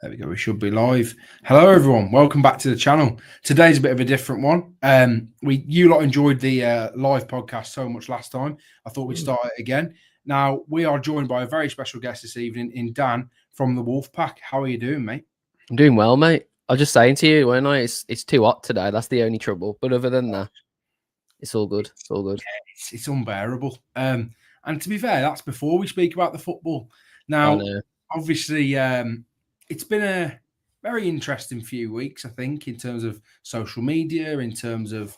There we go. We should be live. Hello, everyone. Welcome back to the channel. Today's a bit of a different one. You lot enjoyed the live podcast so much last time. I thought we'd start it again. Now we are joined by a very special guest this evening in Dan from the Wolfpack. How are you doing, mate? I'm doing well, mate. I was just saying to you, when it's too hot today. That's the only trouble. But other than that, it's all good. It's all good. Yeah, it's unbearable. And to be fair, that's before we speak about the football. Now, obviously, it's been a very interesting few weeks, I think, in terms of social media, in terms of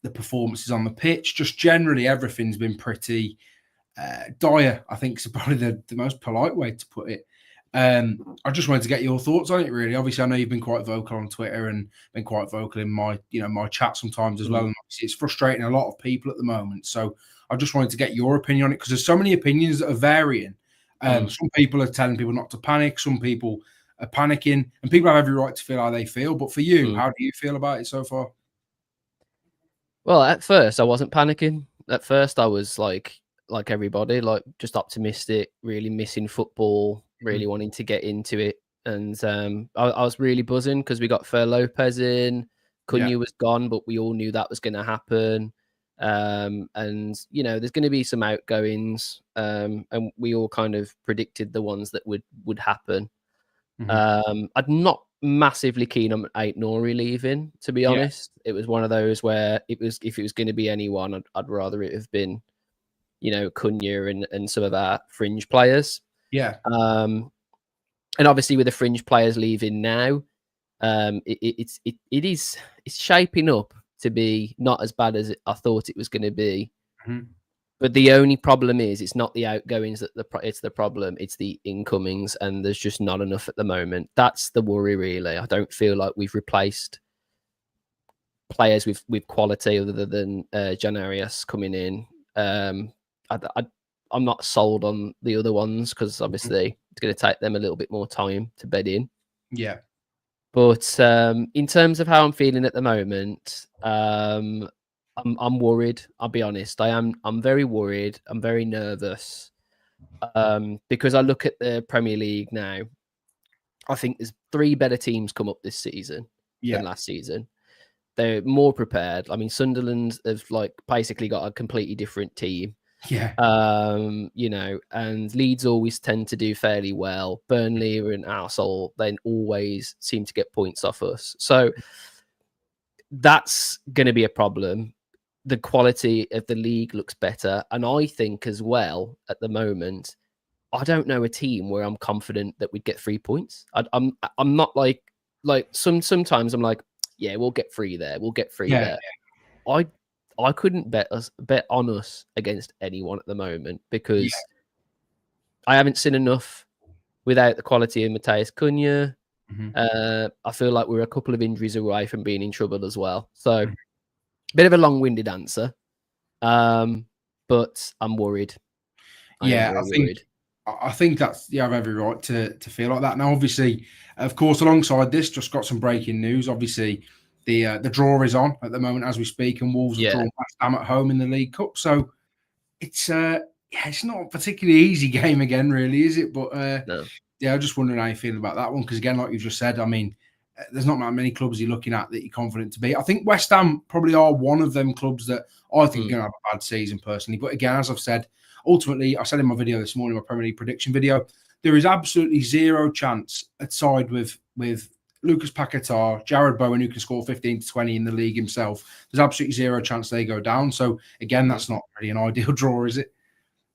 the performances on the pitch. Just generally, everything's been pretty dire, I think is probably the most polite way to put it. I just wanted to get your thoughts on it, really. Obviously, I know you've been quite vocal on Twitter and been quite vocal in my chat sometimes as well. And obviously, it's frustrating a lot of people at the moment. So I just wanted to get your opinion on it because there's so many opinions that are varying. Some people are telling people not to panic. Some people are panicking, and people have every right to feel how they feel. But for you, how do you feel about it so far? Well, at first, I wasn't panicking. At first, I was like everybody, like just optimistic, really missing football, really wanting to get into it. And I was really buzzing because we got Fer Lopez in. Cunha was gone, but we all knew that was going to happen. And there's going to be some outgoings, and we all kind of predicted the ones that would happen. I'm not massively keen on Aït-Nouri leaving, to be honest. It was one of those where if it was going to be anyone, I'd rather it have been, Cunha and some of our fringe players. Yeah. And obviously with the fringe players leaving now, it's shaping up to be not as bad as I thought it was going to be. But the only problem is it's not the outgoings it's the problem. It's the incomings, and there's just not enough at the moment. That's the worry, really. I don't feel like we've replaced players with quality other than Jan Arias coming in. I'm not sold on the other ones because obviously it's going to take them a little bit more time to bed in. Yeah. But in terms of how I'm feeling at the moment, I'm worried. I'll be honest. I'm very worried. I'm very nervous because I look at the Premier League now. I think there's 3 better teams come up this season than last season. They're more prepared. I mean, Sunderland have basically got a completely different team. Yeah. And Leeds always tend to do fairly well. Burnley are an arsehole. They always seem to get points off us. So that's going to be a problem. The quality of the league looks better. And I think as well, at the moment, I don't know a team where I'm confident that we'd get 3 points. I'm not like sometimes I'm like, yeah, we'll get 3 there. We'll get 3 there. Yeah. I couldn't bet on us against anyone at the moment because I haven't seen enough without the quality of Matheus Cunha. I feel like we're a couple of injuries away from being in trouble as well. So bit of a long-winded answer, but I'm worried. I think that's you have every right to feel like that. Now, obviously, of course, alongside this, just got some breaking news. Obviously, the draw is on at the moment as we speak, and Wolves are drawn West Ham at home in the League Cup. So it's it's not a particularly easy game again, really, is it? But no. I'm just wondering how you feel about that one because again, like you've just said, I mean, there's not that many clubs you're looking at that you're confident to beat. I think West Ham probably are one of them clubs that I think are going to have a bad season personally. But again, as I've said, ultimately, I said in my video this morning, my Premier League prediction video, there is absolutely zero chance at side with Lucas Paquetá, Jared Bowen, who can score 15 to 20 in the league himself. There's absolutely zero chance they go down. So again, that's not really an ideal draw, is it?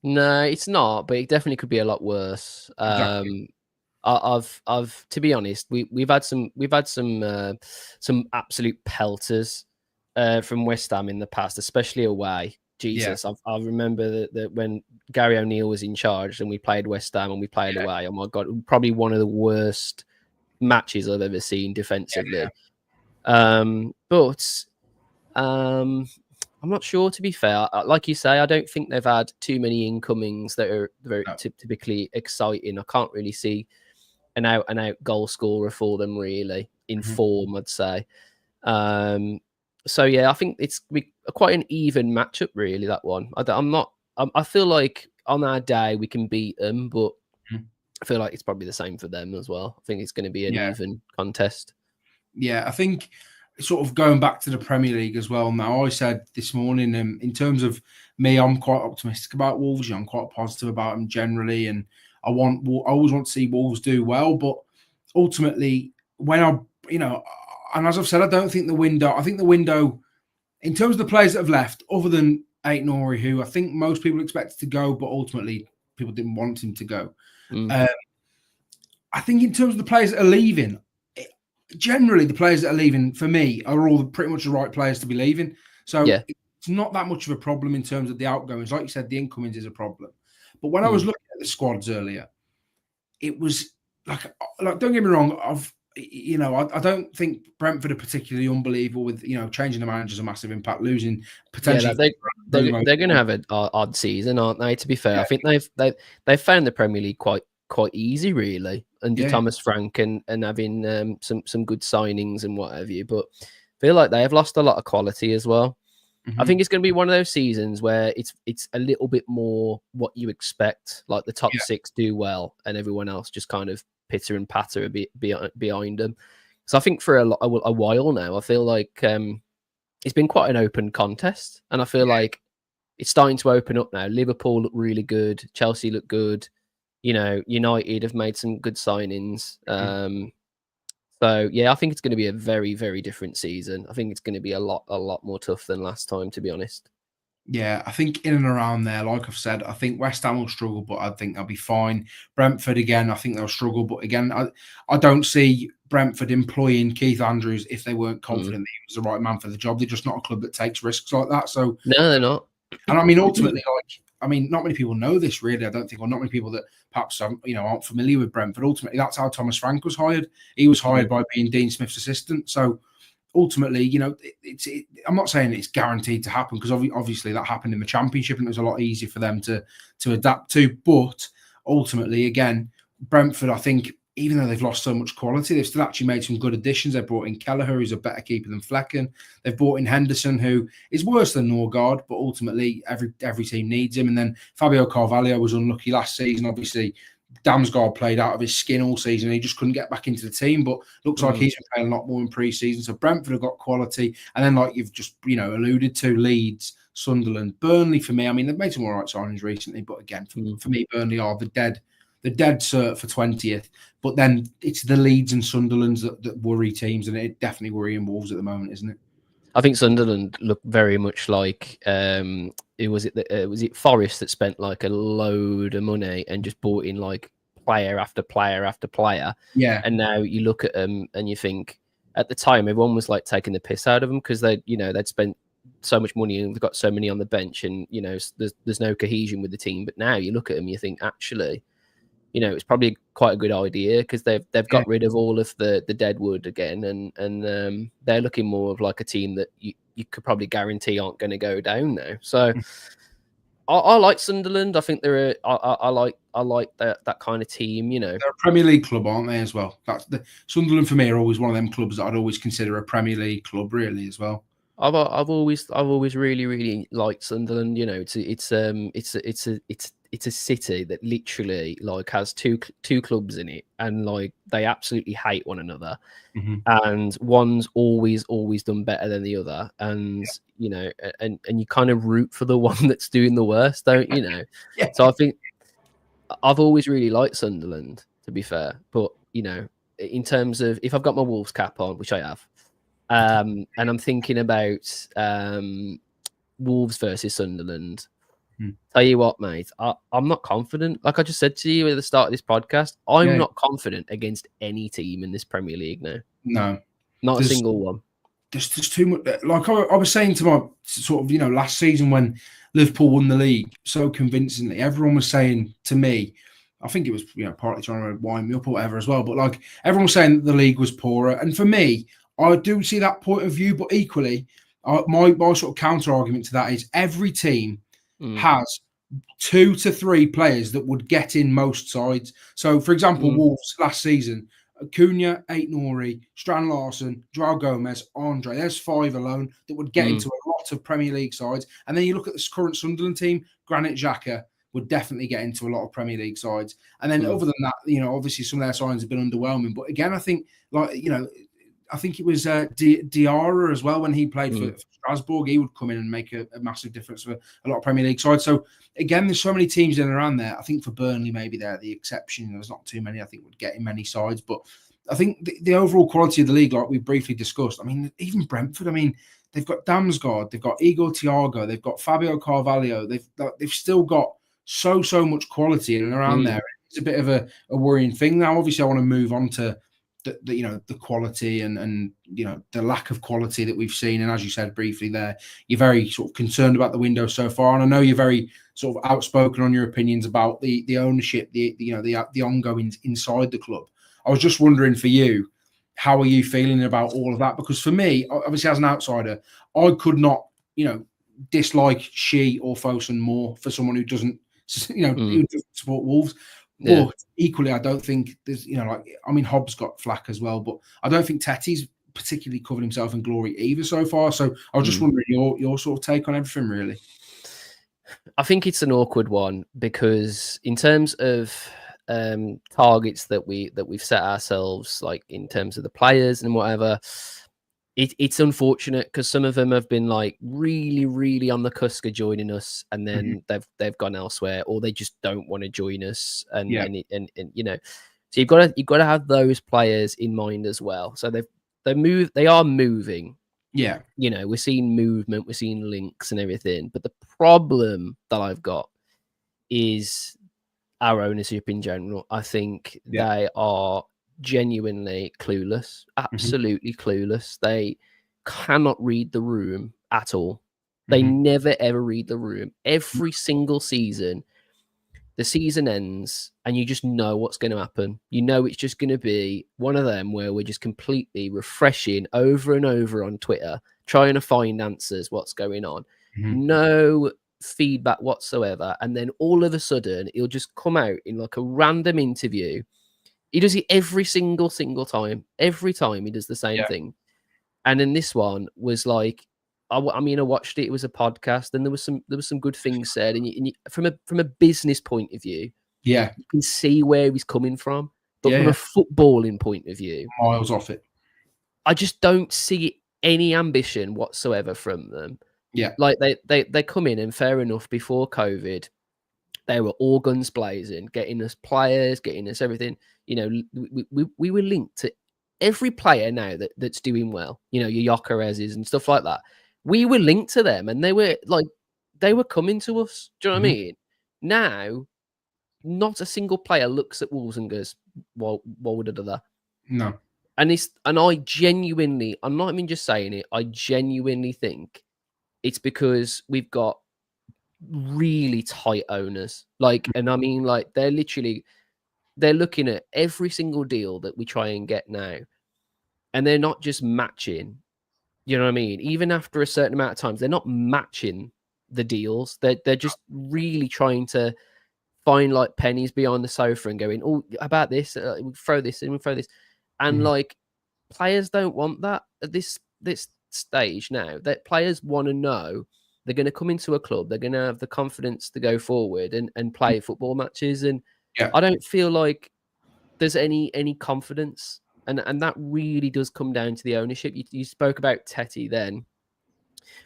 No, it's not, but it definitely could be a lot worse. Exactly. I've to be honest, we've had some absolute pelters from West Ham in the past, especially away. Jesus, I remember that when Gary O'Neill was in charge and we played West Ham and we played away. Oh my God, probably one of the worst matches I've ever seen defensively. But I'm not sure, to be fair. Like you say, I don't think they've had too many incomings that are very typically exciting. I can't really see an out-and-out goal scorer for them, really, in form, I'd say. So, yeah, I think it's quite an even matchup, really, that one. I feel like on our day we can beat them, but I feel like it's probably the same for them as well. I think it's going to be an even contest. Yeah, I think sort of going back to the Premier League as well. Now, I said this morning, in terms of me, I'm quite optimistic about Wolves. I'm quite positive about them generally, and I always want to see Wolves do well. But ultimately, when and as I've said, I don't think the window. I think the window, in terms of the players that have left, other than Aït-Nouri, who I think most people expected to go, but ultimately people didn't want him to go. I think in terms of the players that are leaving, generally the players that are leaving for me are all pretty much the right players to be leaving. So it's not that much of a problem in terms of the outgoings. Like you said, the incomings is a problem. But when I was looking at the squads earlier, it was like don't get me wrong, I don't think Brentford are particularly unbelievable with changing the manager's a massive impact, losing potentially. They're going to have an odd season, aren't they? To be fair, I think they've found the Premier League quite easy, really, under Thomas Frank and having some good signings and what have you. But I feel like they have lost a lot of quality as well. I think it's going to be one of those seasons where it's a little bit more what you expect, like the top six do well and everyone else just kind of pitter and patter a bit behind them. So I think for a while now, I feel like it's been quite an open contest, and I feel like it's starting to open up now. Liverpool look really good, Chelsea look good. United have made some good signings. So yeah, I think it's going to be a very, very different season. I think it's going to be a lot more tough than last time, to be honest. Yeah, I think in and around there, like I've said, I think West Ham will struggle, but I think they'll be fine. Brentford, again, I think they'll struggle, but again, I don't see Brentford employing Keith Andrews if they weren't confident that he was the right man for the job. They're just not a club that takes risks like that. So no, they're not. And I mean, ultimately, not many people know this, really. I don't think, or not many people that perhaps aren't familiar with Brentford. Ultimately, that's how Thomas Frank was hired. He was hired by being Dean Smith's assistant. So ultimately, I'm not saying it's guaranteed to happen, because obviously that happened in the Championship and it was a lot easier for them to adapt to. But ultimately, again, Brentford, I think, even though they've lost so much quality, they've still actually made some good additions. They've brought in Kelleher, who's a better keeper than Flecken. They've brought in Henderson, who is worse than Norgard, but ultimately every team needs him. And then Fabio Carvalho was unlucky last season. Obviously, Damsgaard played out of his skin all season. He just couldn't get back into the team, but looks like he's been playing a lot more in pre-season. So Brentford have got quality. And then, like you've just alluded to, Leeds, Sunderland, Burnley, for me, I mean, they've made some all right signings recently, but again, for me, Burnley are the dead cert for 20th. But then it's the Leeds and Sunderlands that worry teams, and it definitely worrying Wolves at the moment, isn't it? I think Sunderland look very much like was it Forest that spent like a load of money and just bought in like player after player after player. Yeah. And now you look at them and you think, at the time everyone was like taking the piss out of them because they'd spent so much money and they've got so many on the bench, and there's no cohesion with the team. But now you look at them, you think actually, it's probably quite a good idea, because they've got rid of all of the dead wood again, and they're looking more of like a team that you could probably guarantee aren't going to go down now. So I like Sunderland. I think I like that kind of team. They're a Premier League club, aren't they, as well? Sunderland for me are always one of them clubs that I'd always consider a Premier League club, really, as well. I've always really, really liked Sunderland. It's a city that literally like has two clubs in it, and like they absolutely hate one another, and one's always done better than the other, and and you kind of root for the one that's doing the worst, don't you know? So I think I've always really liked Sunderland, to be fair, but in terms of if I've got my Wolves cap on, which I have. And I'm thinking about Wolves versus Sunderland. Tell you what, mate, I'm not confident. Like I just said to you at the start of this podcast, I'm not confident against any team in this Premier League now. No. Not a single one. There's too much. Like I was saying to my sort of, last season when Liverpool won the league so convincingly, everyone was saying to me, I think it was, partly trying to wind me up or whatever as well, but like everyone was saying that the league was poorer. And for me, I do see that point of view, but equally, my sort of counter argument to that is every team has 2 to 3 players that would get in most sides. So, for example, Wolves last season, Cunha, Aït-Nouri, Strand Larsen, Joao Gomez, Andre. There's 5 alone that would get into a lot of Premier League sides. And then you look at this current Sunderland team, Granit Xhaka, would definitely get into a lot of Premier League sides. And then other than that, obviously some of their signs have been underwhelming. But again, I think I think it was Diarra as well when he played for Strasbourg. He would come in and make a massive difference for a lot of Premier League sides. So again, there's so many teams in and around there. I think for Burnley, maybe they're the exception. There's not too many I think would get in many sides. But I think the overall quality of the league, like we briefly discussed, I mean, even Brentford, I mean, they've got Damsgaard, they've got Igor Thiago, they've got Fabio Carvalho. They've still got so much quality in and around there. It's a bit of a worrying thing. Now, obviously, I want to move on to the quality and the lack of quality that we've seen. And as you said briefly there, you're very sort of concerned about the window so far. And I know you're very sort of outspoken on your opinions about the ownership, the ongoings inside the club. I was just wondering for you, how are you feeling about all of that? Because for me, obviously as an outsider, I could not, dislike She or Fosun more for someone who doesn't, who doesn't support Wolves. Yeah. But equally, I don't think there's, Hobbs got flack as well, but I don't think Tetty's particularly covered himself in glory either so far. So I was just wondering your sort of take on everything, really. I think it's an awkward one because in terms of targets that we've set ourselves, like in terms of the players and whatever, it's unfortunate because some of them have been like really, really on the cusp of joining us, and then they've gone elsewhere, or they just don't want to join us, and so you've got to have those players in mind as well. So they are moving. Yeah, we're seeing movement, we're seeing links and everything, but the problem that I've got is our ownership in general. I think they are genuinely clueless, absolutely clueless. They cannot read the room at all. They never ever read the room. Every single season, the season ends and you just know what's going to happen. It's just going to be one of them where we're just completely refreshing over and over on Twitter, trying to find answers, what's going on. No feedback whatsoever. And then all of a sudden, he'll just come out in like a random interview. He does it every single time. Every time he does the same thing. And then this one was like, I watched it. It was a podcast, and there was some good things said. And from a business point of view, you can see where he's coming from. But from a footballing point of view, miles off it. I just don't see any ambition whatsoever from them. Yeah, like they come in, and fair enough. Before COVID, they were all guns blazing, getting us players, getting us everything. We were linked to every player now that's doing well. Your Gyökeres's and stuff like that. We were linked to them, and they were coming to us. Do you know what I mean? Now, not a single player looks at Wolves and goes, "Well, what would I do that?" No. And I genuinely, I'm not even just saying it. I genuinely think it's because we've got really tight owners. And I mean, they're looking at every single deal that we try and get now, and they're not just matching. You know what I mean? Even after a certain amount of times, they're not matching the deals. They're just really trying to find like pennies behind the sofa and going, "Oh, about this, we throw this in, we throw this," and players don't want that at this stage now. That players want to know they're going to come into a club, they're going to have the confidence to go forward and play football matches, and I don't feel like there's any confidence. And that really does come down to the ownership. You spoke about Tetty then.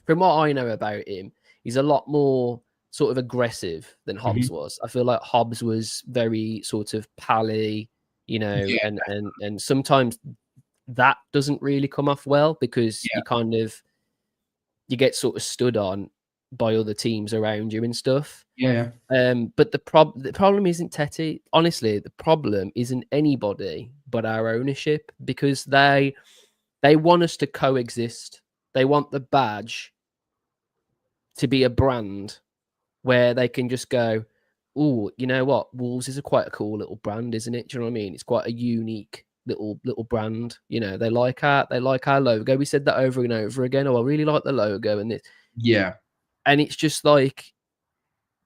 From what I know about him, he's a lot more sort of aggressive than Hobbs was. I feel like Hobbs was very sort of pally, and sometimes that doesn't really come off well because you get sort of stood on by other teams around you and stuff. But the problem isn't Tetty. Honestly, the problem isn't anybody but our ownership, because they want us to coexist. They want the badge to be a brand where they can just go, "Oh, you know what? Wolves is quite a cool little brand, isn't it? Do you know what I mean? It's quite a unique little brand. They like our logo. We said that over and over again. Oh, I really like the logo and this." And it's just like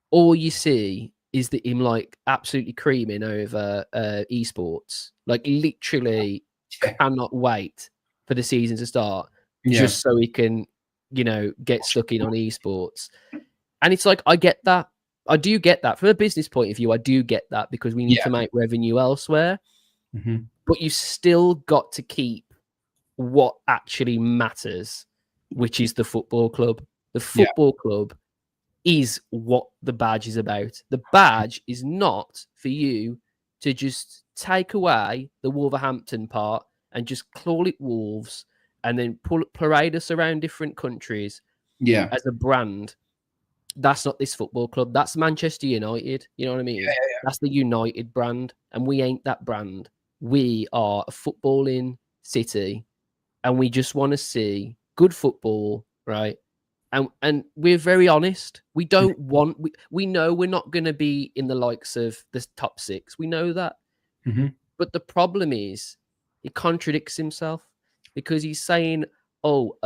all you see is that him like absolutely creaming over esports. Like literally cannot wait for the season to start just so he can, get stuck in on esports. And it's like, I get that. I do get that. From a business point of view, I do get that because we need to make revenue elsewhere. Mm-hmm. But you still got to keep what actually matters, which is the football club. The football club is what the badge is about. The badge is not for you to just take away the Wolverhampton part and just call it Wolves and then parade us around different countries as a brand. That's not this football club. That's Manchester United. You know what I mean? Yeah. That's the United brand. And we ain't that brand. We are a footballing city and we just want to see good football, right? And we're very honest. We don't want. We know we're not going to be in the likes of the top 6. We know that. Mm-hmm. But the problem is, he contradicts himself because he's saying, "Oh,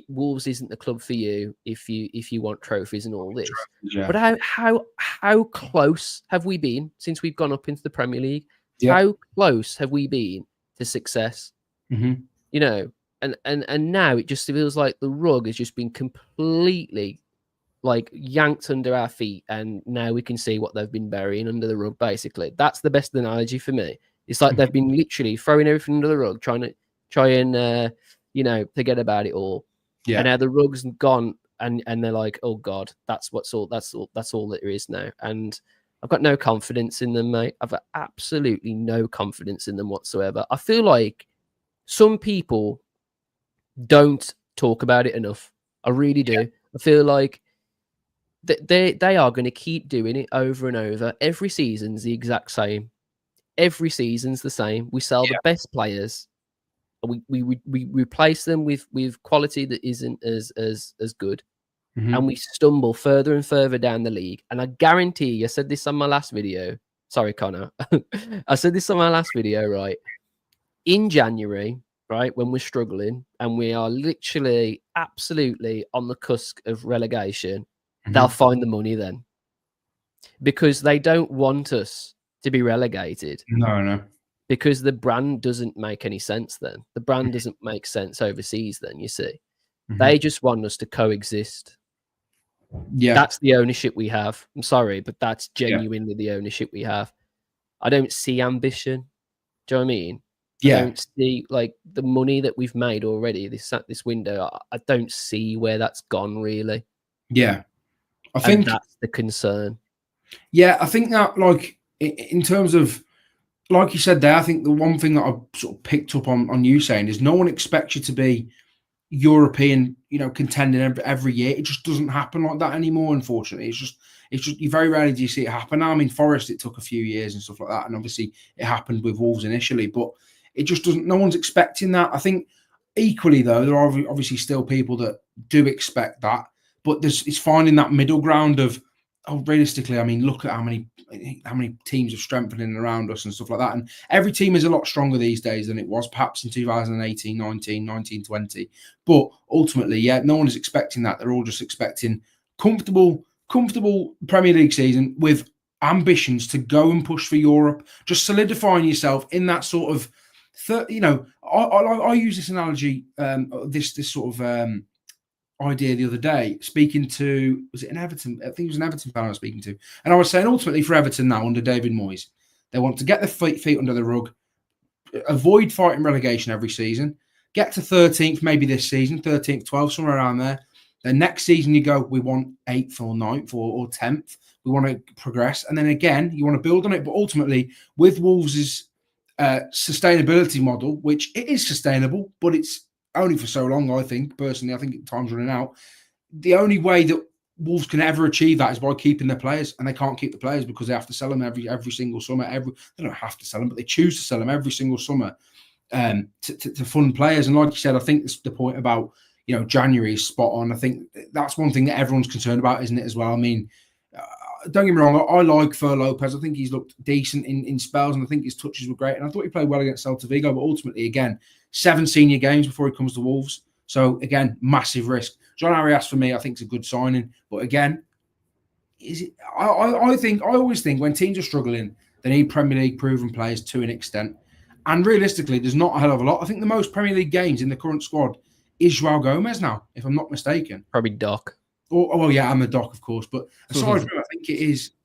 Wolves isn't the club for you if you want trophies and all this." Yeah. But how close have we been since we've gone up into the Premier League? Yeah. How close have we been to success? Mm-hmm. You know. And now it just feels like the rug has just been completely like yanked under our feet, and now we can see what they've been burying under the rug. Basically, that's the best analogy for me. It's like they've been literally throwing everything under the rug, trying and forget about it all. Yeah. And now the rug's gone, and they're like, oh god, that's all that there is now. And I've got no confidence in them, mate. I've got absolutely no confidence in them whatsoever. I feel like some people don't talk about it enough. I really do. I feel like they are going to keep doing it over and over. Every season's the exact same. Every season's the same. We sell the best players. We replace them with quality that isn't as good. Mm-hmm. And we stumble further and further down the league. And I guarantee you, I said this on my last video. Sorry, Connor. I said this on my last video, right? In January, right, when we're struggling and we are literally absolutely on the cusp of relegation, they'll find the money then. Because they don't want us to be relegated. No. Because the brand doesn't make any sense then. The brand doesn't make sense overseas then, you see. Mm-hmm. They just want us to coexist. Yeah. That's the ownership we have. I'm sorry, but that's genuinely the ownership we have. I don't see ambition. Do you know what I mean? I don't see like the money that we've made already this window. I don't see where that's gone really. Yeah, I think that's the concern. Yeah, I think that like in terms of like you said there, I think the one thing that I sort of picked up on you saying is no one expects you to be European, contending every year. It just doesn't happen like that anymore. Unfortunately, it's just you very rarely do you see it happen. Now, I mean, Forest, it took a few years and stuff like that, and obviously it happened with Wolves initially, but it just doesn't. No one's expecting that. I think equally though, there are obviously still people that do expect that, but it's finding that middle ground of realistically. I mean, look at how many teams are strengthening around us and stuff like that, and every team is a lot stronger these days than it was perhaps in 2018, 19, 20. But ultimately, no one is expecting that. They're all just expecting comfortable Premier League season with ambitions to go and push for Europe, just solidifying yourself in that sort of. I use this analogy, this sort of idea the other day, speaking to, was it an Everton? I think it was an Everton fan I was speaking to. And I was saying ultimately for Everton now under David Moyes, they want to get their feet under the rug, avoid fighting relegation every season, get to 13th maybe this season, 13th, 12th, somewhere around there. Then next season you go, we want 8th or 9th or 10th. We want to progress. And then again, you want to build on it. But ultimately, with Wolves' sustainability model, which it is sustainable, but it's only for so long, I think. Personally, I think time's running out. The only way that Wolves can ever achieve that is by keeping their players, and they can't keep the players because they have to sell them every single summer. They don't have to sell them, but they choose to sell them every single summer to fund players. And like you said, I think it's the point about January is spot on. I think that's one thing that everyone's concerned about, isn't it, as well? I mean, don't get me wrong, I like Fer Lopez. I think he's looked decent in spells, and I think his touches were great. And I thought he played well against Celta Vigo, but ultimately, again, 7 senior games before he comes to Wolves. So, again, massive risk. John Arias, for me, I think is a good signing. But again, I always think when teams are struggling, they need Premier League proven players to an extent. And realistically, there's not a hell of a lot. I think the most Premier League games in the current squad is João Gomez now, if I'm not mistaken. Probably Doc. well, yeah, and the Doc, of course. But aside from him,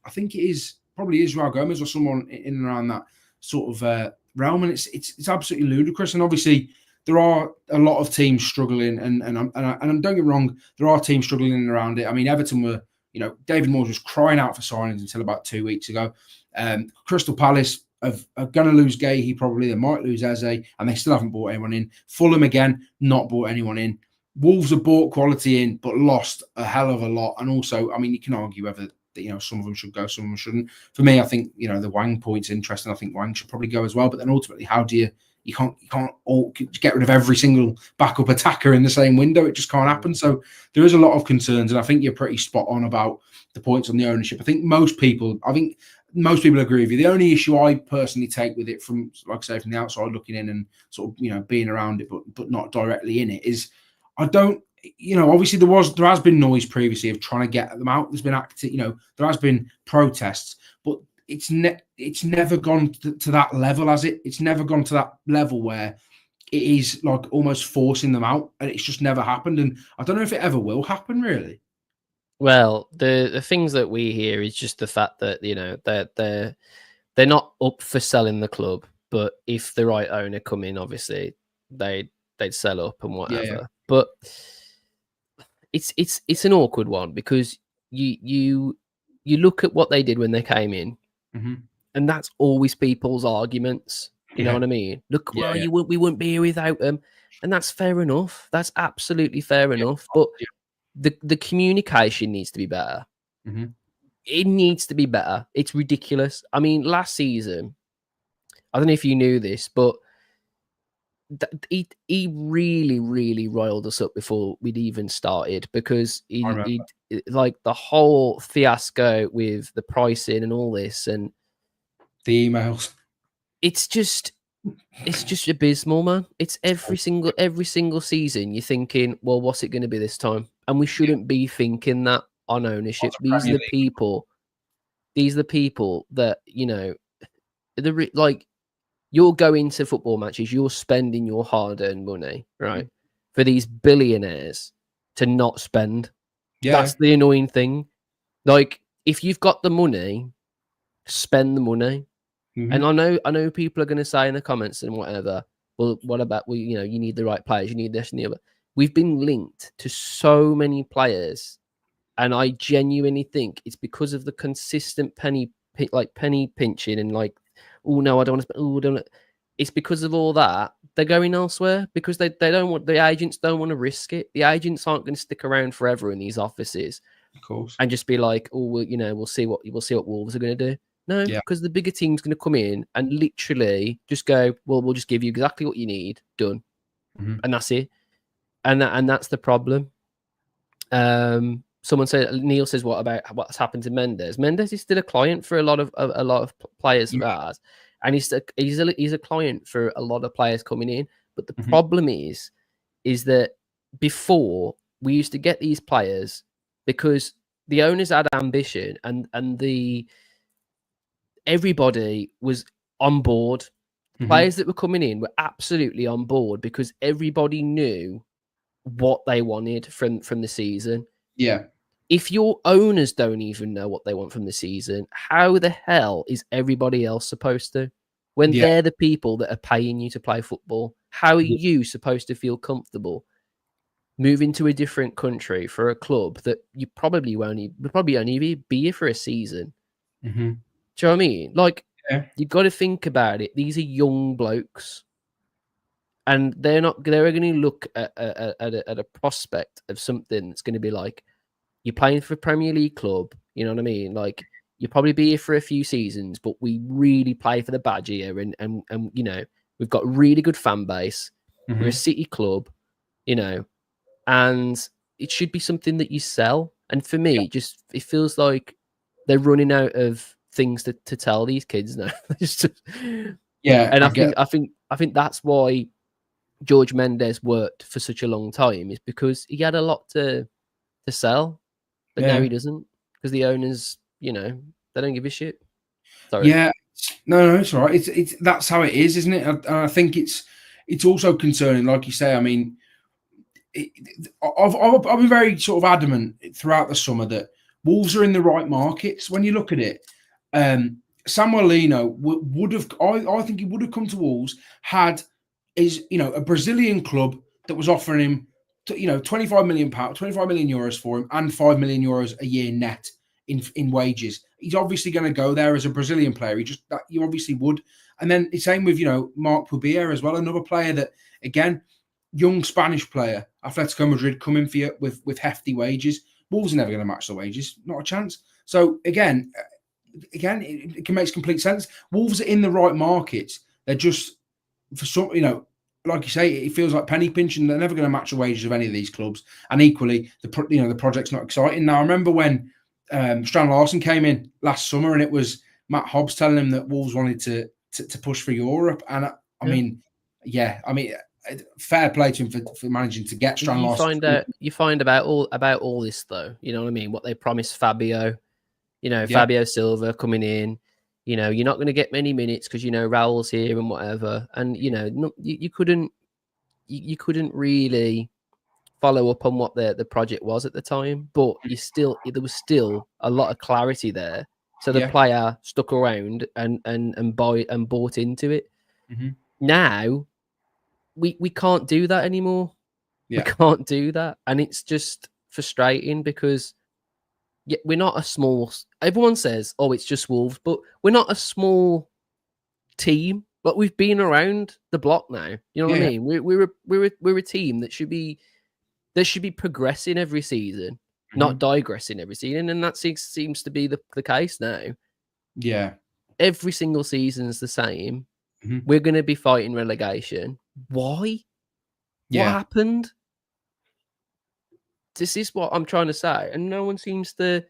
I think it is probably Israel Gomez or someone in and around that sort of realm, and it's absolutely ludicrous. And obviously, there are a lot of teams struggling, and don't get me wrong, there are teams struggling around it. I mean, Everton were, David Moyes was crying out for signings until about 2 weeks ago. Crystal Palace are going to lose Gahey probably. They might lose Eze, and they still haven't bought anyone in. Fulham again, not bought anyone in. Wolves have bought quality in, but lost a hell of a lot. And also, I mean, you can argue whether some of them should go, some of them shouldn't. For me, I think the Wang point's interesting. I think Wang should probably go as well. But then ultimately, how do you can't all get rid of every single backup attacker in the same window? It just can't happen. So there is a lot of concerns, and I think you're pretty spot on about the points on the ownership. I think most people agree with you. The only issue I personally take with it, from, like I say, from the outside looking in and sort of being around it, but not directly in it, is I don't. Obviously there has been noise previously of trying to get them out. There's been there has been protests, but it's never gone to that level, has it? It's never gone to that level where it is like almost forcing them out, and it's just never happened. And I don't know if it ever will happen, really. Well, the things that we hear is just the fact that they're not up for selling the club, but if the right owner come in, obviously they'd sell up and whatever. Yeah. But it's an awkward one, because you look at what they did when they came in, and that's always people's arguments. You know what I mean? Look, we wouldn't be here without them, and that's fair enough. That's absolutely fair enough. But the communication needs to be better. It needs to be better. It's ridiculous. I mean, last season, I don't know if you knew this, but he really, really riled us up before we'd even started, because he like the whole fiasco with the pricing and all this and the emails. It's just abysmal, man. It's every single season you're thinking, well, what's it going to be this time? And we shouldn't be thinking that on ownership. These are the people that, like, you're going to football matches, you're spending your hard-earned money, right, for these billionaires to not spend. Yeah. That's the annoying thing. Like, if you've got the money, spend the money. And I know people are going to say in the comments and whatever, well, what about, you need the right players, you need this and the other. We've been linked to so many players, and I genuinely think it's because of the consistent penny pinching and like, oh no, I don't want to spend. Oh, don't. It's because of all that they're going elsewhere, because they don't want, the agents don't want to risk it. The agents aren't going to stick around forever in these offices, of course, and just be like, oh, we'll see what Wolves are going to do. No, because the bigger team's going to come in and literally just go, well, we'll just give you exactly what you need, done, and that's it. And that's the problem. Someone said, Neil says, what about what's happened to Mendes? Mendes is still a client for a lot of players of ours, and he's a client for a lot of players coming in. But the problem is that before, we used to get these players because the owners had ambition, and everybody was on board. Players that were coming in were absolutely on board because everybody knew what they wanted from the season. Yeah. If your owners don't even know what they want from the season, how the hell is everybody else supposed to? When they're the people that are paying you to play football, how are you supposed to feel comfortable moving to a different country for a club that you probably only be here for a season? Do you know what I mean? Like, you've got to think about it. These are young blokes, and they're going to look at a prospect of something that's going to be like, you're playing for a Premier League club, you know what I mean? Like, you'll probably be here for a few seasons, but we really play for the badge here, and we've got a really good fan base. We're a city club, and it should be something that you sell. And for me, it feels like they're running out of things to tell these kids now. And I think that's why George Mendes worked for such a long time, is because he had a lot to sell. But now he doesn't, because the owners, they don't give a shit. Sorry. Yeah, no, it's all right. It's that's how it is, isn't it? And I think it's also concerning, like you say. I mean, I've been very sort of adamant throughout the summer that Wolves are in the right markets. When you look at it, Samuel Lino would have. I think he would have come to Wolves had a Brazilian club that was offering him, 25 million pounds, 25 million euros for him, and 5 million euros a year net in wages. He's obviously going to go there as a Brazilian player. You obviously would. And then the same with Mark Pubia as well, another player that again, young Spanish player, Atletico Madrid coming for you with hefty wages. Wolves are never going to match the wages, not a chance. So again, it can make complete sense. Wolves are in the right markets. They're just for some, like you say, it feels like penny pinching. They're never going to match the wages of any of these clubs. And equally, the project's not exciting. Now, I remember when Strand Larsen came in last summer, and it was Matt Hobbs telling him that Wolves wanted to push for Europe. And I mean, fair play to him for managing to get Strand Larsen. You find about all this though. You know what I mean? What they promised Fabio. Fabio Silva coming in. You're not going to get many minutes because Raul's here and whatever. And you couldn't really follow up on what the project was at the time, but there was still a lot of clarity there. So the player stuck around and bought into it. Mm-hmm. Now we can't do that anymore. We can't do that, and it's just frustrating because we're not a small. Everyone says, "Oh, it's just Wolves," but we're not a small team. But we've been around the block now. You know what I mean? We're a team that should be progressing every season, not digressing every season, and that seems to be the case now. Yeah, every single season is the same. Mm-hmm. We're going to be fighting relegation. Why? What happened? This is what I'm trying to say, and no one seems to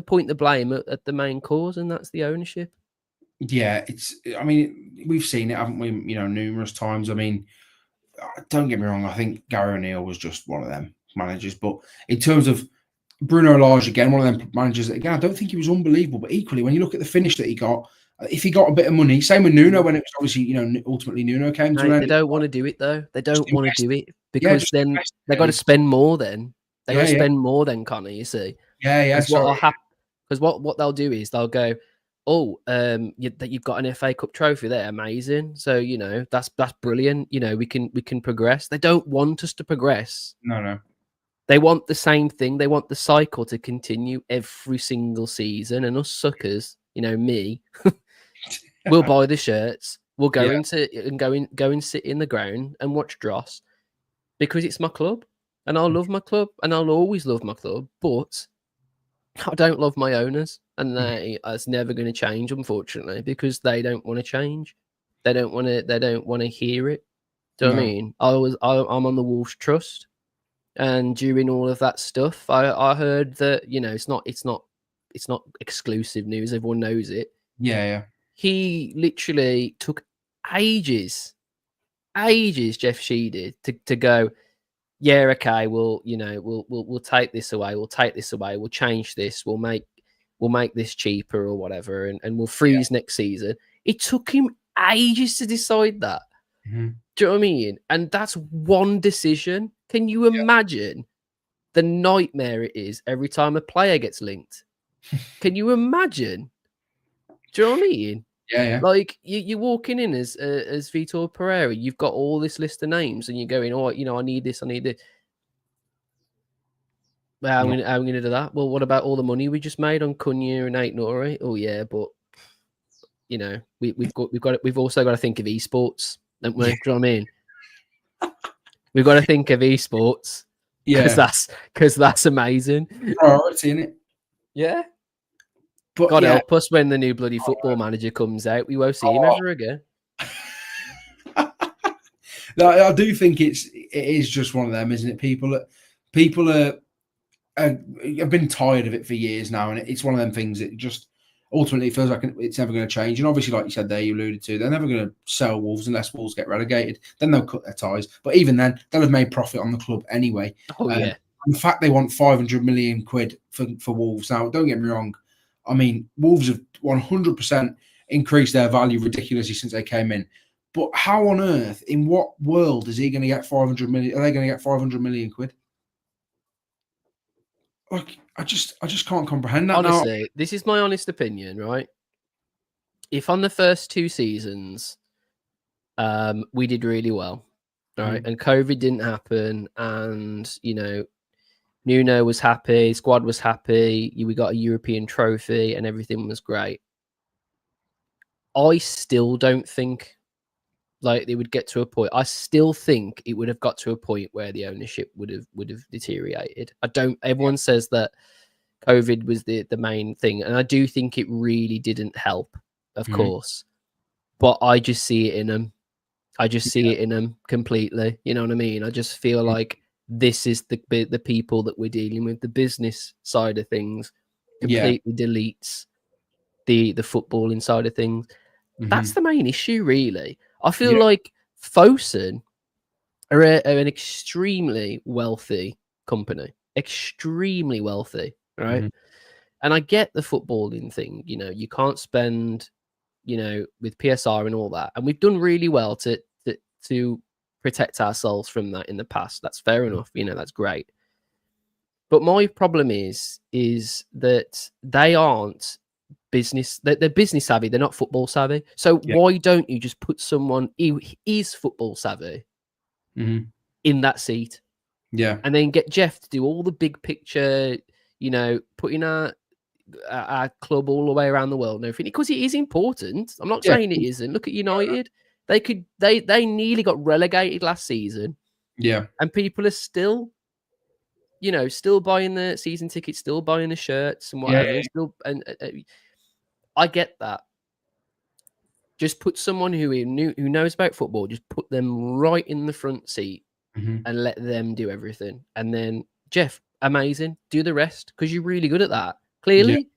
point the blame at the main cause, and that's the ownership. Yeah, we've seen it, haven't we? Numerous times. I mean, don't get me wrong. I think Gary O'Neill was just one of them managers, but in terms of Bruno Lage, again, one of them managers that, again, I don't think he was unbelievable, but equally, when you look at the finish that he got, if he got a bit of money, same with Nuno, when it was obviously, ultimately Nuno came to an end. They don't want to do it, though. They don't want to do it because then they got to spend more then. They got to spend more then, Connor, you see. Yeah. Because what they'll do is they'll go, you've got an FA Cup trophy there, amazing. So, that's brilliant. We can progress. They don't want us to progress. No. They want the same thing. They want the cycle to continue every single season. And us suckers, me, we'll buy the shirts. We'll go go and sit in the ground and watch Dross because it's my club, and I love my club, and I'll always love my club. But I don't love my owners, and that's never going to change, unfortunately, because they don't want to change. They don't want to hear it. Do you know what I mean? I'm on the Wolves Trust. And during all of that stuff, I heard that it's not exclusive news. Everyone knows it. Yeah. He literally took ages. Jeff Shee did to go. Yeah, okay. We'll take this away. We'll take this away. We'll change this. We'll make this cheaper or whatever, and we'll freeze next season. It took him ages to decide that. Mm-hmm. Do you know what I mean? And that's one decision. Can you imagine the nightmare it is every time a player gets linked? Can you imagine? Do you know what I mean? Yeah. Like you're walking in as Vitor Pereira, you've got all this list of names, and you're going, I need this, I need this. Well, how are we going to do that? Well, what about all the money we just made on Cunha and Aït-Nouri? Oh yeah, but we've also got to think of esports, don't we? Do you know what I mean? We've got to think of esports, because that's amazing. Priority, isn't it? Yeah. But God help us when the new bloody football manager comes out. We won't see him ever again. No, I do think it is just one of them, isn't it? People have been tired of it for years now, and it's one of them things that just ultimately feels like it's never going to change. And obviously, like you said there, you alluded to, they're never going to sell Wolves unless Wolves get relegated. Then they'll cut their ties. But even then, they'll have made profit on the club anyway. Oh, yeah. And the fact they want 500 million quid for Wolves. Now, don't get me wrong. I mean, Wolves have 100% increased their value ridiculously since they came in. But how on earth, in what world is he going to get 500 million? Are they going to get 500 million quid? Like, I just can't comprehend that. Honestly, now. This is my honest opinion, right? If on the first 2 seasons, we did really well, right, and COVID didn't happen, and Nuno was happy, squad was happy, we got a European trophy, and everything was great. I still don't think like they would get to a point. I still think it would have got to a point where the ownership would have deteriorated. I don't. Everyone says that COVID was the main thing, and I do think it really didn't help, of course. But I just see it in them. I just see it in them completely. You know what I mean? I just feel like this is the people that we're dealing with. The business side of things completely deletes the footballing side of things. That's the main issue, really. I feel like Fosun are an extremely wealthy company, extremely wealthy, right? And I get the footballing thing. You can't spend, with PSR and all that, and we've done really well to protect ourselves from that in the past. That's fair enough. That's great. But my problem is that they aren't business. They're business savvy. They're not football savvy. So why don't you just put someone who is football savvy in that seat? Yeah. And then get Jeff to do all the big picture, putting our club all the way around the world and everything, because it is important. I'm not saying it isn't. Look at United. They nearly got relegated last season. Yeah. And people are still buying the season tickets, still buying the shirts and whatever. I get that. Just put someone who knows about football, just put them right in the front seat and let them do everything. And then Jeff, amazing, do the rest, because you're really good at that. Clearly,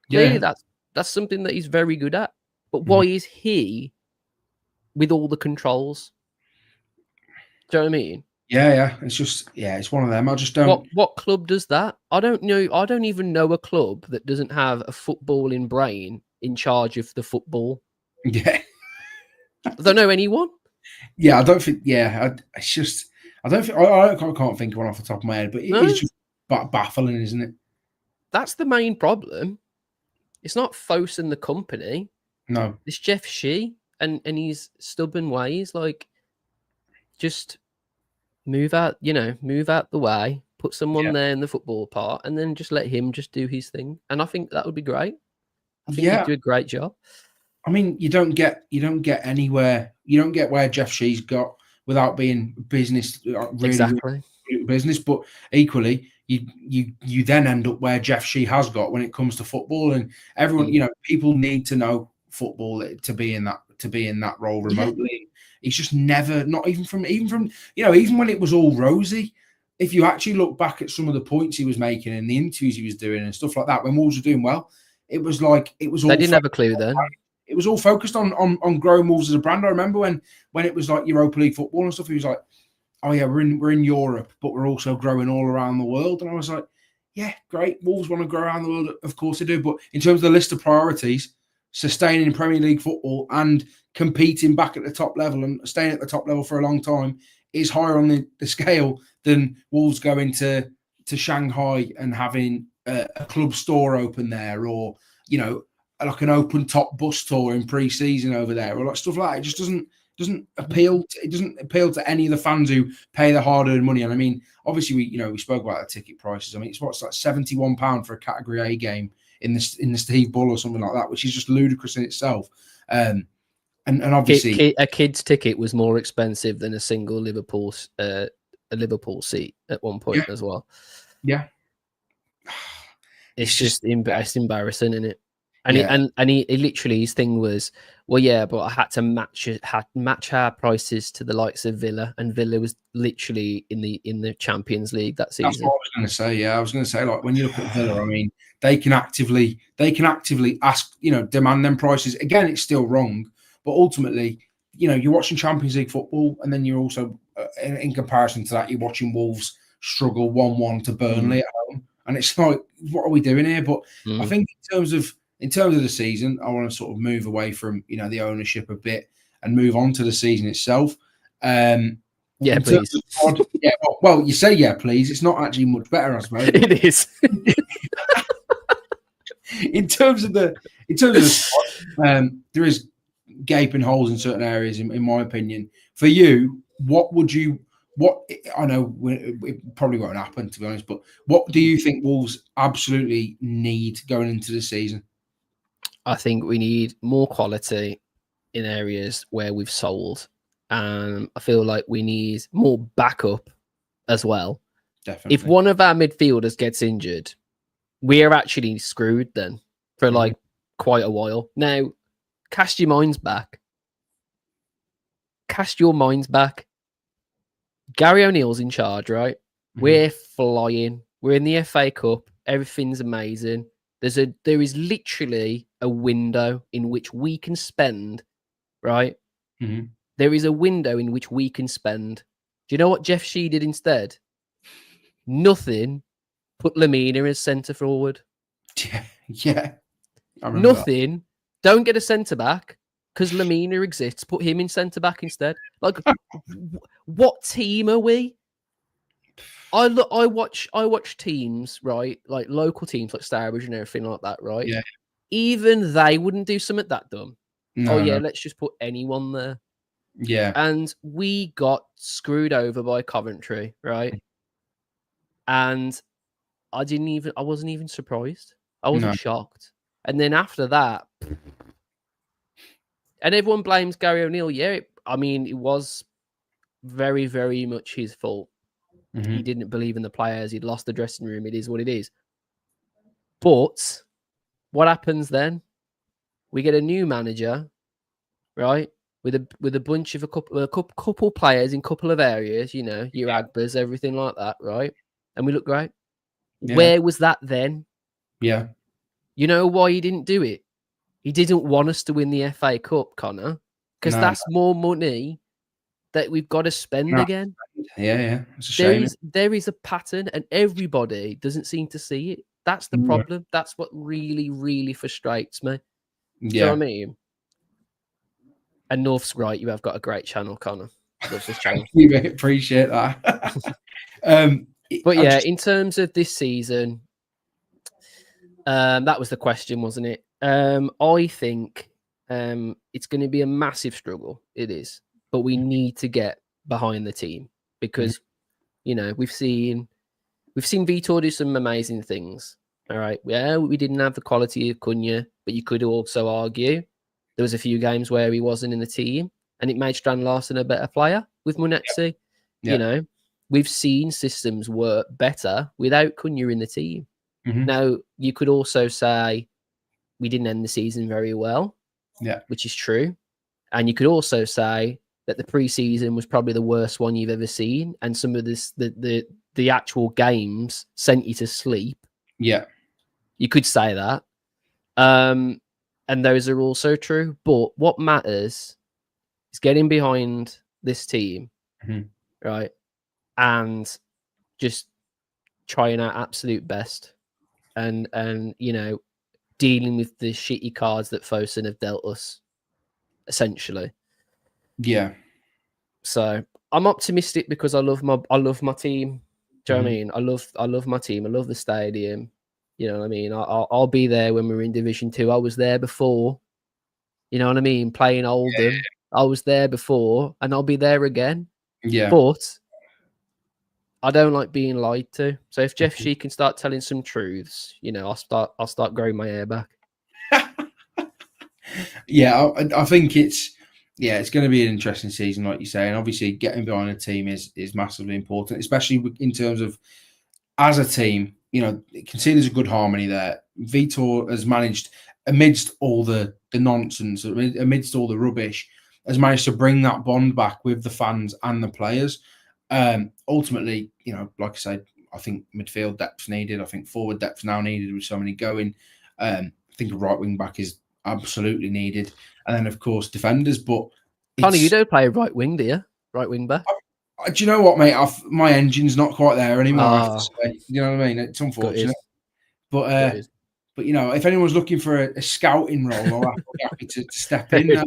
that's something that he's very good at. But why is he with all the controls? Do you know what I mean? Yeah. It's just, it's one of them. I just don't. What club does that? I don't know. I don't even know a club that doesn't have a footballing brain in charge of the football. Yeah. I don't know anyone. Yeah, I don't think. Yeah, it's just. I don't think. I can't think of one off the top of my head, but it's just baffling, isn't it? That's the main problem. It's not Fosun the company. No, it's Jeff Shee and his stubborn ways. Like, just move out the way, put someone there in the football part, and then just let him just do his thing. And I think that would be great. I think he'd do a great job. I mean, you don't get anywhere. You don't get where Jeff Shee's got without being business, really business. But equally, you then end up where Jeff Shee has got when it comes to football, and everyone, people need to know football to be in that role remotely. Yeah. He's just never, not even from even when it was all rosy. If you actually look back at some of the points he was making and the interviews he was doing and stuff like that, when Wolves were doing well, it was all. They didn't have a clue then. It was all focused on growing Wolves as a brand. I remember when it was like Europa League football and stuff, he was like, "Oh yeah, we're in Europe, but we're also growing all around the world." And I was like, "Yeah, great. Wolves want to grow around the world, of course they do." But in terms of the list of priorities, sustaining Premier League football and competing back at the top level and staying at the top level for a long time is higher on the scale than Wolves going to Shanghai and having a club store open there, or like an open top bus tour in pre-season over there, or like stuff like that. It just doesn't appeal. It doesn't appeal to any of the fans who pay their hard-earned money. And I mean, obviously, we spoke about the ticket prices. I mean, it's like £71 for a Category A game in the Steve Bull or something like that, which is just ludicrous in itself. And obviously, a kid's ticket was more expensive than a single Liverpool seat at one point as well. Yeah, it's just embarrassing, isn't it? And he literally, his thing was, well, yeah, but I had to match our prices to the likes of Villa, and Villa was literally in the Champions League that season. That's what I was going to say. Yeah, I was going to say, like, when you look at Villa, I mean, they can actively ask, demand them prices. Again, it's still wrong, but ultimately, you're watching Champions League football, and then you're also, in comparison to that, you're watching Wolves struggle 1-1 to Burnley at home, and it's like, what are we doing here? But I think in terms of the season, I want to sort of move away from the ownership a bit. and move on to the season itself. Yeah, please. Well, you say yeah, please. It's not actually much better, I suppose. It is. in terms of the squad, there is gaping holes in certain areas, in my opinion. For you, I know it probably won't happen, to be honest, but what do you think Wolves absolutely need going into the season? I think we need more quality in areas where we've sold. I feel like we need more backup as well. Definitely. If one of our midfielders gets injured, we are actually screwed then for like quite a while. Now, cast your minds back. Gary O'Neill's in charge, right? We're flying. We're in the FA Cup. Everything's amazing. There is literally a window in which we can spend, right? There is a window in which we can spend. Do you know what Jeff Shee did instead? Nothing. Put Lamina as centre forward. Yeah. Nothing. That. Don't get a centre back because Lamina exists. Put him in centre back instead. Like, what team are we? I watch teams, right? Like local teams like Starbridge and everything like that, right? Yeah. Even they wouldn't do something that dumb. No, let's just put anyone there. Yeah. And we got screwed over by Coventry, right? And I wasn't even surprised. I wasn't shocked. And then after that, and everyone blames Gary O'Neill. Yeah, it was very, very much his fault. He didn't believe in the players. He'd lost the dressing room. It is what it is. But what happens then? We get a new manager, right? With a bunch of a couple players in a couple of areas, your Agbas, everything like that, right? And we look great. Yeah. Where was that then? Yeah. You know why he didn't do it? He didn't want us to win the FA Cup, Connor, because that's more money that we've got to spend again. Yeah. It's a shame. There is a pattern, and everybody doesn't seem to see it. That's the problem. That's what really, really frustrates me. Yeah. Do you know what I mean? And North's right. You have got a great channel, Connor. Love this channel. We appreciate that. But yeah, in terms of this season, that was the question, wasn't it? I think it's going to be a massive struggle. It is, but we need to get behind the team because we've seen Vitor do some amazing things. All right, yeah, we didn't have the quality of Cunha, but you could also argue there was a few games where he wasn't in the team, and it made Strand Larsen a better player with Munetsi. Yeah. We've seen systems work better without Cunha in the team. Now, you could also say we didn't end the season very well, which is true. And you could also say that the preseason was probably the worst one you've ever seen, and some of the actual games sent you to sleep. Yeah, you could say that, and those are also true. But what matters is getting behind this team, right, and just trying our absolute best, and dealing with the shitty cards that Fosun have dealt us, essentially. Yeah. So I'm optimistic because I love my team. Do you know what I mean? I love my team. I love the stadium. You know what I mean? I'll be there when we're in Division 2. I was there before. You know what I mean? Playing Oldham. I was there before, and I'll be there again. Yeah. But I don't like being lied to. So if Jeff Shee can start telling some truths, I'll start growing my hair back. Yeah, I think it's going to be an interesting season, like you say, and obviously getting behind a team is massively important, especially in terms of as a team. You can see there's a good harmony there. Vitor has managed, amidst all the nonsense, amidst all the rubbish, has managed to bring that bond back with the fans and the players. Ultimately, like I said, I think midfield depth's needed. I think forward depth's now needed with so many going. I think a right wing back is absolutely needed, and then of course defenders. But Connie, you don't play right wing, do you? Right wing back. Do you know what, mate? My engine's not quite there anymore. I have to say. You know what I mean? It's unfortunate, but if anyone's looking for a scouting role, I'll be happy to step in.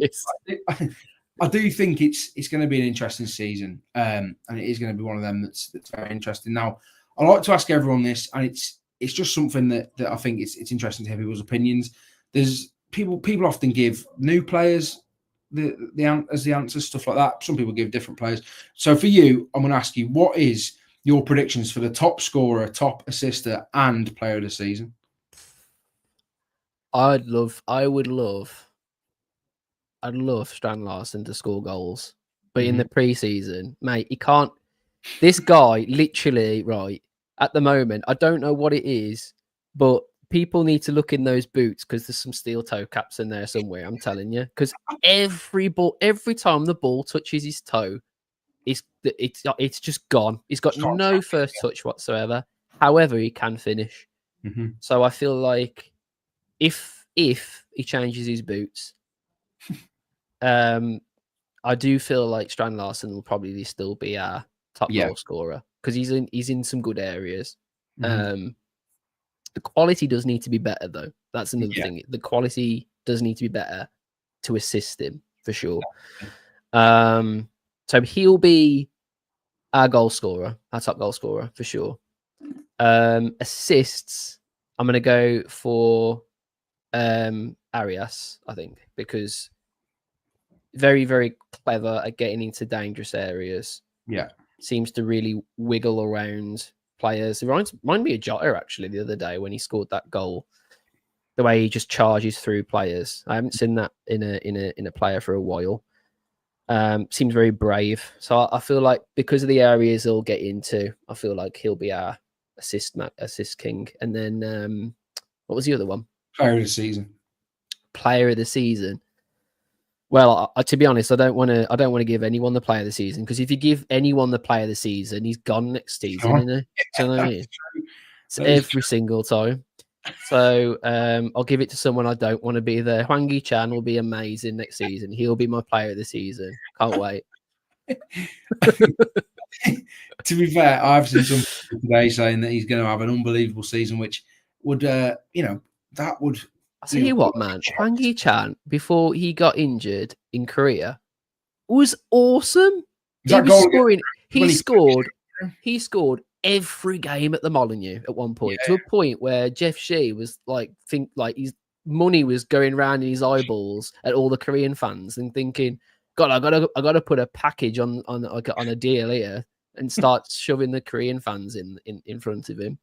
I do think it's going to be an interesting season, and it is going to be one of them that's very interesting. Now, I like to ask everyone this, and it's just something that I think it's interesting to hear people's opinions. There's people often give new players as the answers, stuff like that. Some people give different players. So for you, I'm going to ask you, what is your predictions for the top scorer, top assister, and player of the season? I'd love Strand Larsen to score goals, but in the preseason, mate, he can't. This guy, literally, right at the moment, I don't know what it is, but people need to look in those boots because there's some steel toe caps in there somewhere. I'm telling you, because every time the ball touches his toe, it's just gone. He's got no first touch whatsoever. However, he can finish. So I feel like if he changes his boots, I do feel like Strand Larsen will probably still be our top goal scorer because he's in some good areas. The quality does need to be better though. That's another thing. The quality does need to be better to assist him for sure. So he'll be our goal scorer, our top goal scorer for sure. Assists, I'm gonna go for Arias, I think, because very, very clever at getting into dangerous areas. Yeah. Seems to really wiggle around players. It reminds me of Jota actually the other day when he scored that goal. The way he just charges through players. I haven't seen that in a player for a while. Seems very brave. So I feel like because of the areas he'll get into, I feel like he'll be our assist king. And then what was the other one? Player of the season. Player of the season. Well, to be honest, I don't want to give anyone the player of the season because if you give anyone the player of the season, he's gone next season, isn't he? Do you know what I mean? It's every single time. So I'll give it to someone I don't want to be there. Hwang Hee-chan will be amazing next season. He'll be my player of the season. Can't wait. To be fair, I've seen some today saying that he's going to have an unbelievable season, which would, that would. I'll tell you what, man. Hwang Hee-chan, before he got injured in Korea, was awesome. He scored every game at the Molineux at one point, to a point where Jeff Shee was like, his money was going around in his eyeballs at all the Korean fans and thinking, God, I gotta put a package on a deal here and start shoving the Korean fans in front of him.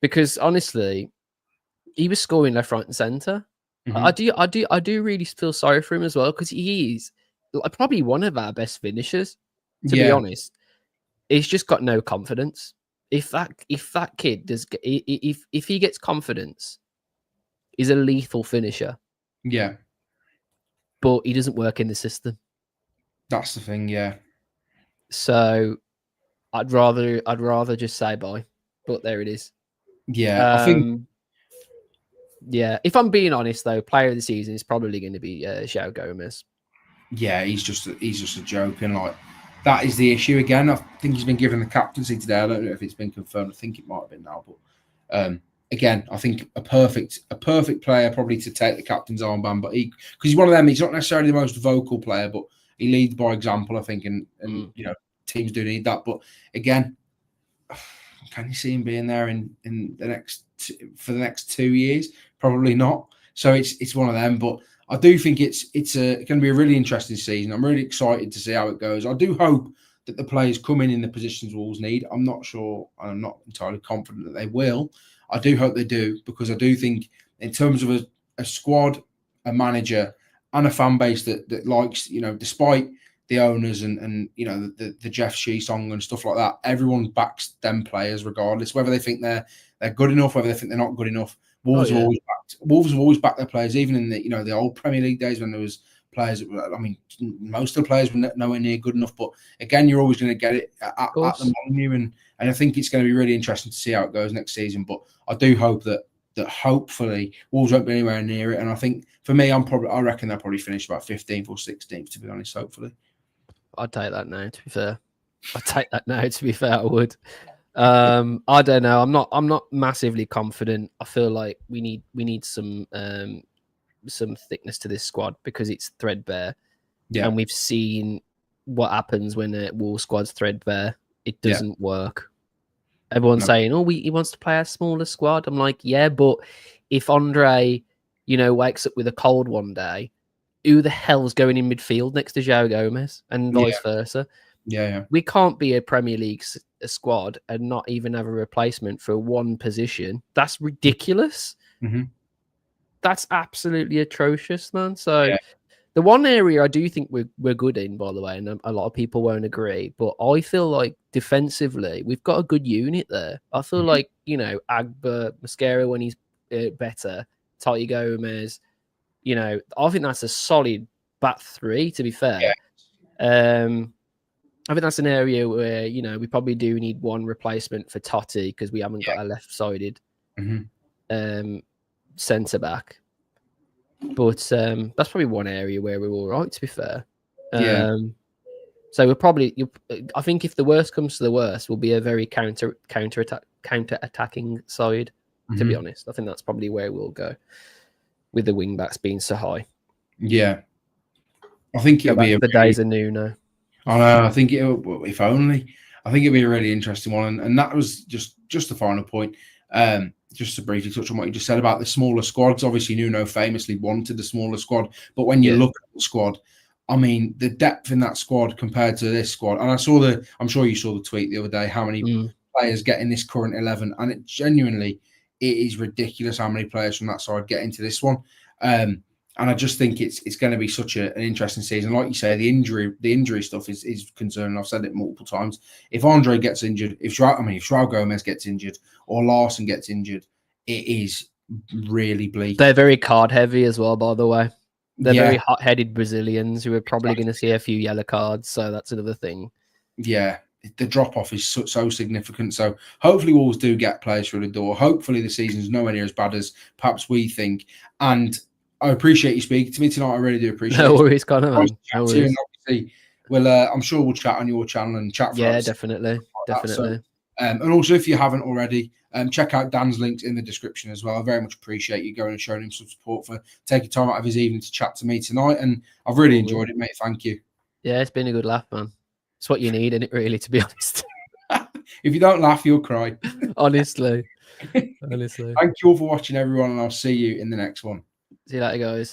Because honestly, he was scoring left, right, and center. I do really feel sorry for him as well because he is probably one of our best finishers. To be honest, he's just got no confidence. If that kid does, if he gets confidence, he's a lethal finisher. Yeah, but he doesn't work in the system. That's the thing. Yeah. So I'd rather just say bye. But there it is. Yeah, I think. Yeah, if I'm being honest though, player of the season is probably going to be João Gomez. Yeah, he's just a joke, and like that is the issue again. I think he's been given the captaincy today. I don't know if it's been confirmed. I think it might have been now, but again, I think a perfect player probably to take the captain's armband, but because he's one of them. He's not necessarily the most vocal player, but he leads by example. I think, and you know, teams do need that. But again, can you see him being there in for the next 2 years? Probably not. So it's one of them. But I do think it's going to be a really interesting season. I'm really excited to see how it goes. I do hope that the players come in the positions Wolves need. I'm not sure. I'm not entirely confident that they will. I do hope they do, because I do think in terms of a squad, a manager, and a fan base that likes, you know, despite the owners and you know the Jeff Shee song and stuff like that, everyone backs them players regardless, whether they think they're good enough, whether they think they're not good enough. Wolves have always backed their players, even in the old Premier League days when there was players. I mean, most of the players were nowhere near good enough. But again, you're always going to get it at the Molineux, and I think it's going to be really interesting to see how it goes next season. But I do hope that hopefully Wolves won't be anywhere near it. And I think for me, I reckon they'll probably finish about 15th or 16th, to be honest. Hopefully, I'd take that now. To be fair, I would. I don't know. I'm not massively confident. I feel like we need some thickness to this squad because it's threadbare. And we've seen what happens when a Wolves squad's threadbare. It doesn't work. Everyone's saying, "Oh, he wants to play a smaller squad." I'm like, yeah, but if Andre, wakes up with a cold one day, who the hell's going in midfield next to João Gomez and vice versa? Yeah. We can't be a Premier League squad and not even have a replacement for one position. That's ridiculous. Mm-hmm. That's absolutely atrocious, man. So the one area I do think we're good in, by the way, and a lot of people won't agree, but I feel like defensively we've got a good unit there. I feel like Agba, Mosquera when he's better, Tati Gomez. I think that's a solid back three. To be fair, I think that's an area where we probably do need one replacement for Totti because we haven't got a left-sided centre back. But that's probably one area where we're all right, to be fair. So we're probably. I think if the worst comes to the worst, we'll be a very counter attacking side. To be honest, I think that's probably where we'll go with the wing backs being so high. Yeah, I think it'll be the days are new now. I know. I think if only. I think it'll be a really interesting one, and that was just the final point. Just to briefly touch on what you just said about the smaller squads. Obviously, Nuno famously wanted the smaller squad, but when you look at the squad, I mean, the depth in that squad compared to this squad, and I'm sure you saw the tweet the other day, how many players get in this current 11, and it is ridiculous how many players from that side get into this one. And I just think it's going to be such an interesting season. Like you say, the injury stuff is concerning. I've said it multiple times. If Andre gets injured, if João Gomez gets injured or Larson gets injured, it is really bleak. They're very card heavy as well, by the way. They're very hot-headed Brazilians who are probably going to see a few yellow cards. So that's another thing. Yeah, the drop-off is so significant. So hopefully Wolves do get players through the door. Hopefully the season's nowhere near as bad as perhaps we think. And I appreciate you speaking to me tonight. I really do appreciate it. No worries, Connor, man. No worries. Obviously, I'm sure we'll chat on your channel and chat for us. Definitely. So, and also, if you haven't already, check out Dan's links in the description as well. I very much appreciate you going and showing him some support for taking time out of his evening to chat to me tonight. And I've really enjoyed it, mate. Thank you. Yeah, it's been a good laugh, man. It's what you need, isn't it, really, to be honest? If you don't laugh, you'll cry. Honestly. Thank you all for watching, everyone, and I'll see you in the next one. See you later, guys.